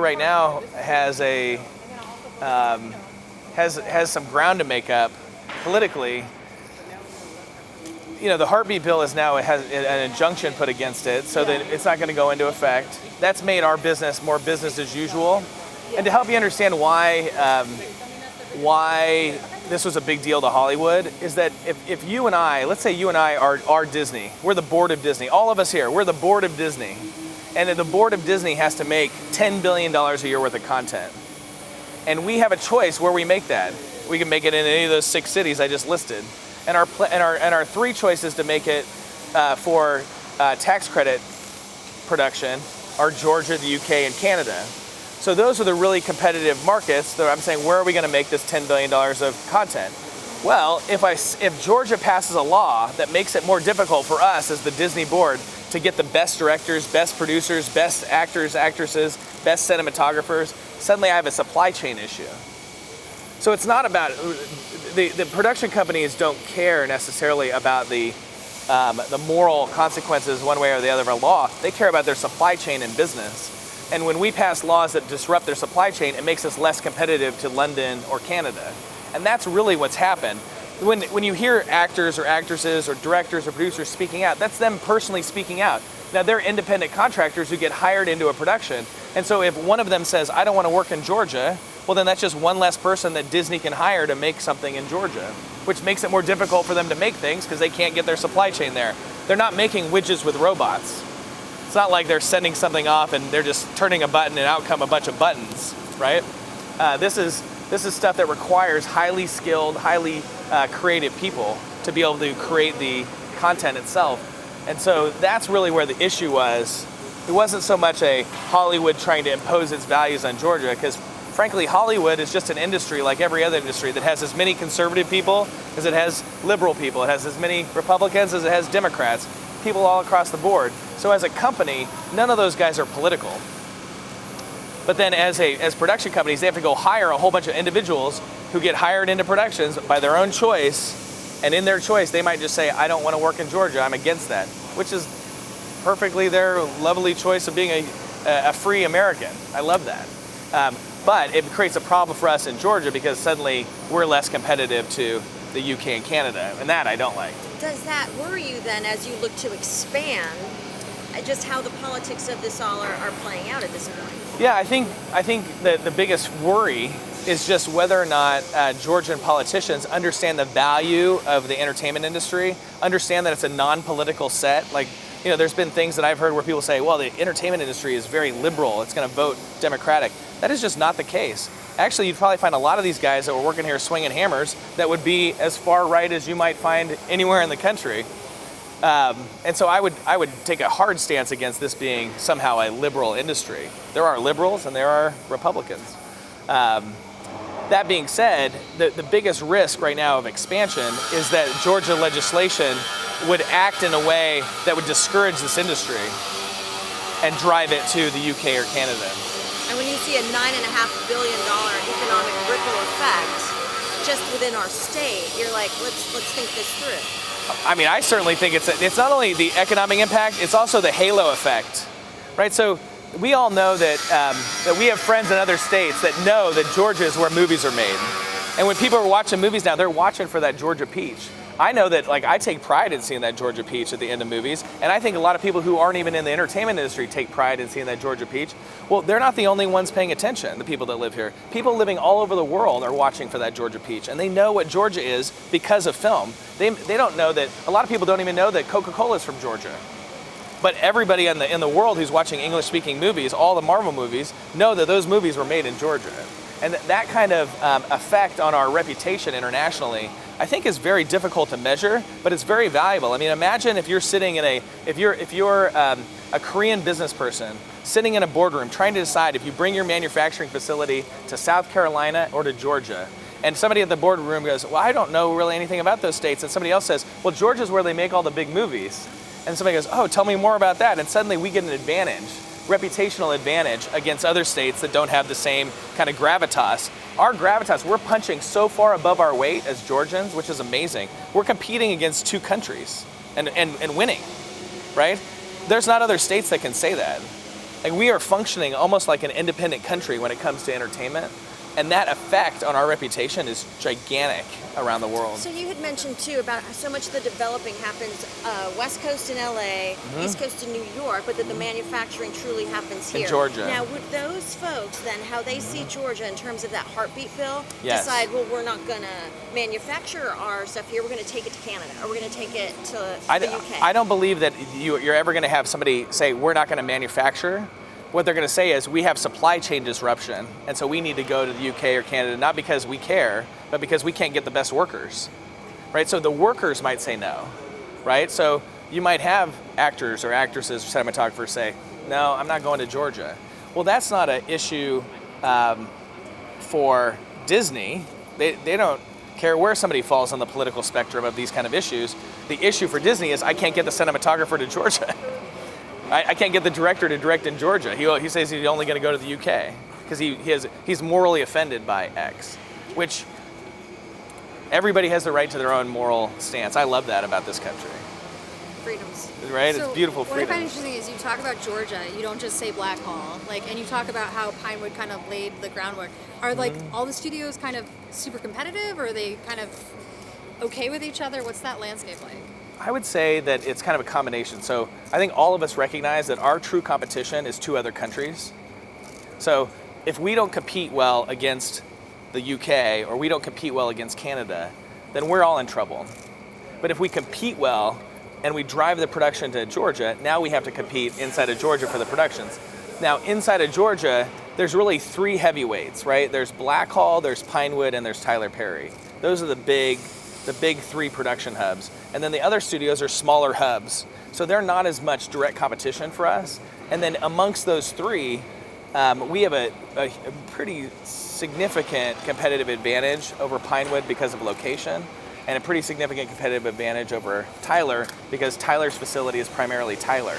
right now has has some ground to make up politically. The heartbeat bill has an injunction put against it, so that it's not going to go into effect. That's made our business more business as usual. And to help you understand why this was a big deal to Hollywood, is that if you and I, let's say you and I are Disney, we're the board of Disney, all of us here, we're the board of Disney, and the board of Disney has to make $10 billion a year worth of content. And we have a choice where we make that. We can make it in any of those 6 cities I just listed. And our 3 choices to make it for tax credit production are Georgia, the UK, and Canada. So those are the really competitive markets that I'm saying, where are we going to make this $10 billion of content? Well, if Georgia passes a law that makes it more difficult for us as the Disney board to get the best directors, best producers, best actors, actresses, best cinematographers, suddenly I have a supply chain issue. So it's not about, the production companies don't care necessarily about the moral consequences one way or the other of a law. They care about their supply chain and business. And when we pass laws that disrupt their supply chain, it makes us less competitive to London or Canada. And that's really what's happened. When you hear actors or actresses or directors or producers speaking out, that's them personally speaking out. Now, they're independent contractors who get hired into a production. And so if one of them says, I don't want to work in Georgia, well, then that's just one less person that Disney can hire to make something in Georgia, which makes it more difficult for them to make things because they can't get their supply chain there. They're not making widgets with robots. It's not like they're sending something off and they're just turning a button and out come a bunch of buttons, right? This is stuff that requires highly skilled, highly creative people to be able to create the content itself. And so that's really where the issue was. It wasn't so much a Hollywood trying to impose its values on Georgia, because frankly, Hollywood is just an industry like every other industry that has as many conservative people as it has liberal people. It has as many Republicans as it has Democrats, people all across the board. So as a company, none of those guys are political. But then as production companies, they have to go hire a whole bunch of individuals who get hired into productions by their own choice. And in their choice, they might just say, I don't want to work in Georgia, I'm against that, which is perfectly their lovely choice of being a free American. I love that. But it creates a problem for us in Georgia because suddenly we're less competitive to the UK and Canada, and that I don't like. Does that worry you then as you look to expand, just how the politics of this all are playing out at this point? Yeah, I think that the biggest worry is just whether or not Georgian politicians understand the value of the entertainment industry, understand that it's a non-political set. Like, there's been things that I've heard where people say, well, the entertainment industry is very liberal, it's going to vote Democratic. That is just not the case. Actually, you'd probably find a lot of these guys that were working here swinging hammers that would be as far right as you might find anywhere in the country. And so I would take a hard stance against this being somehow a liberal industry. There are liberals and there are Republicans. That being said, the biggest risk right now of expansion is that Georgia legislation would act in a way that would discourage this industry and drive it to the UK or Canada. And when you see a $9.5 billion economic ripple effect just within our state, you're like, let's think this through. I mean, I certainly think it's not only the economic impact, it's also the halo effect, right? So we all know that we have friends in other states that know that Georgia is where movies are made. And when people are watching movies now, they're watching for that Georgia peach. I know that, I take pride in seeing that Georgia peach at the end of movies, and I think a lot of people who aren't even in the entertainment industry take pride in seeing that Georgia peach. Well, they're not the only ones paying attention, the people that live here. People living all over the world are watching for that Georgia peach, and they know what Georgia is because of film. They don't know that, a lot of people don't even know that Coca-Cola is from Georgia. But everybody in the world who's watching English-speaking movies, all the Marvel movies, know that those movies were made in Georgia. And that kind of effect on our reputation internationally, I think, is very difficult to measure, but it's very valuable. I mean, imagine if you're sitting if you're a Korean business person sitting in a boardroom trying to decide if you bring your manufacturing facility to South Carolina or to Georgia. And somebody at the boardroom goes, well, I don't know really anything about those states. And somebody else says, well, Georgia's where they make all the big movies. And somebody goes, oh, tell me more about that. And suddenly we get an advantage, reputational advantage against other states that don't have the same kind of gravitas. Our gravitas, we're punching so far above our weight as Georgians, which is amazing. We're competing against 2 countries and winning, right? There's not other states that can say that. Like we are functioning almost like an independent country when it comes to entertainment. And that effect on our reputation is gigantic around the world. So you had mentioned too about how so much of the developing happens West Coast in LA, East Coast in New York, but that the manufacturing truly happens here. In Georgia. Now, would those folks then, how they see Georgia in terms of that heartbeat, Bill, Yes. decide, well, we're not going to manufacture our stuff here, we're going to take it to Canada, or we're going to take it to the UK? I don't believe that you're ever going to have somebody say, we're not going to manufacture. What they're going to say is, we have supply chain disruption, and so we need to go to the UK or Canada, not because we care, but because we can't get the best workers, right? So the workers might say no, right? So you might have actors or actresses or cinematographers say, no, I'm not going to Georgia. Well, that's not an issue for Disney. They don't care where somebody falls on the political spectrum of these kind of issues. The issue for Disney is, I can't get the cinematographer to Georgia. I can't get the director to direct in Georgia. He says he's only going to go to the UK because he's morally offended by X, which everybody has the right to their own moral stance. I love that about this country. Freedoms. Right? So it's beautiful freedom. What I find interesting is you talk about Georgia, you don't just say Blackhall, and you talk about how Pinewood kind of laid the groundwork. Are all the studios kind of super competitive, or are they kind of okay with each other? What's that landscape like? I would say that it's kind of a combination. So I think all of us recognize that our true competition is two other countries. So if we don't compete well against the UK or we don't compete well against Canada, then we're all in trouble. But if we compete well and we drive the production to Georgia, now we have to compete inside of Georgia for the productions. Now inside of Georgia, there's really three heavyweights, right? There's Blackhall, there's Pinewood, and there's Tyler Perry. Those are the big three production hubs. And then the other studios are smaller hubs. So they're not as much direct competition for us. And then amongst those three, we have a pretty significant competitive advantage over Pinewood because of location, and a pretty significant competitive advantage over Tyler because Tyler's facility is primarily Tyler,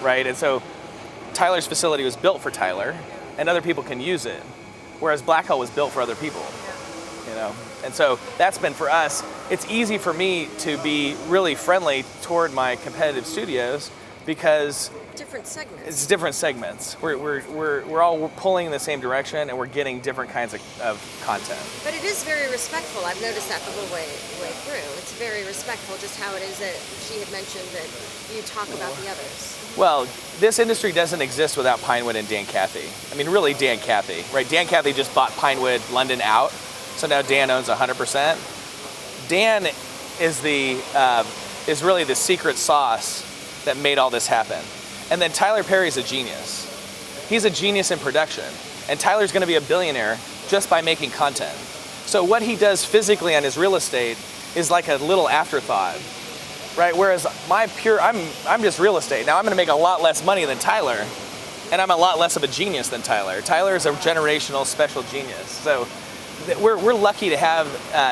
right? And so Tyler's facility was built for Tyler, and other people can use it, whereas Blackhall was built for other people. And so that's been for us. It's easy for me to be really friendly toward my competitive studios because Different segments. it's different segments. We're all pulling in the same direction, and we're getting different kinds of content. But it is very respectful. I've noticed that the whole way through. It's very respectful, just how it is that she had mentioned that you talk about the others. Well, this industry doesn't exist without Pinewood and Dan Cathy. I mean, really Dan Cathy, right? Dan Cathy just bought Pinewood London out, so now Dan owns 100%. Dan is really the secret sauce that made all this happen. And then Tyler Perry's a genius. He's a genius in production. And Tyler's going to be a billionaire just by making content. So what he does physically on his real estate is like a little afterthought, right? Whereas I'm just real estate. Now I'm going to make a lot less money than Tyler, and I'm a lot less of a genius than Tyler. Tyler is a generational special genius. So we're lucky to have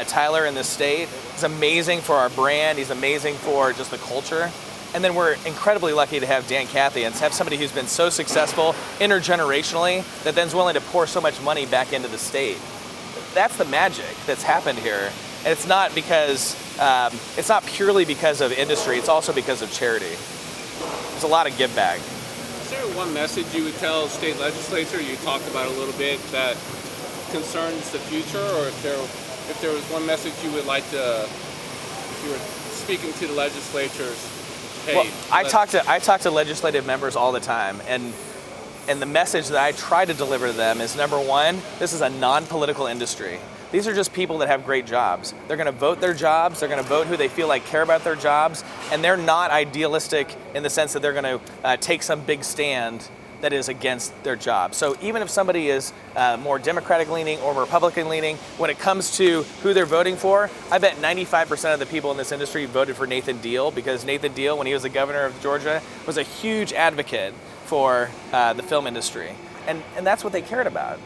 Tyler in this state. He's amazing for our brand. He's amazing for just the culture. And then we're incredibly lucky to have Dan Cathy and to have somebody who's been so successful intergenerationally that then's willing to pour so much money back into the state. That's the magic that's happened here. And it's not purely because of industry, it's also because of charity. There's a lot of give back. Is there one message you would tell state legislature, you talked about a little bit, that concerns the future, or if there was one message you would like to, if you were speaking to the legislatures, hey, well, I talk to legislative members all the time, and the message that I try to deliver to them is, number one, this is a non-political industry. These are just people that have great jobs. They're going to vote their jobs, they're going to vote who they feel like care about their jobs, and they're not idealistic in the sense that they're going to take some big stand that is against their job. So even if somebody is more Democratic leaning or Republican leaning, when it comes to who they're voting for, I bet 95% of the people in this industry voted for Nathan Deal, because Nathan Deal, when he was the governor of Georgia, was a huge advocate for the film industry. And that's what they cared about.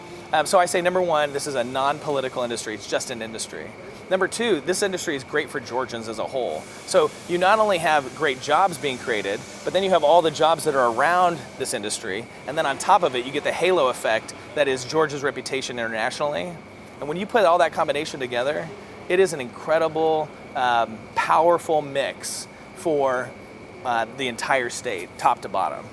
So I say, number one, this is a non-political industry, it's just an industry. Number two, this industry is great for Georgians as a whole. So you not only have great jobs being created, but then you have all the jobs that are around this industry, and then on top of it, you get the halo effect that is Georgia's reputation internationally. And when you put all that combination together, it is an incredible, powerful mix for the entire state, top to bottom.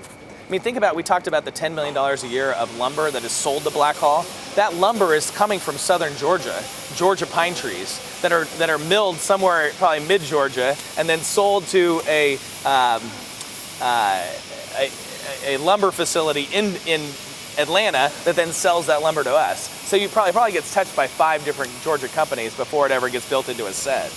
I mean, think about, we talked about the $10 million a year of lumber that is sold to Blackhall. That lumber is coming from southern Georgia pine trees that are milled somewhere, probably mid-Georgia, and then sold to a lumber facility in Atlanta that then sells that lumber to us. So you probably gets touched by 5 different Georgia companies before it ever gets built into a set.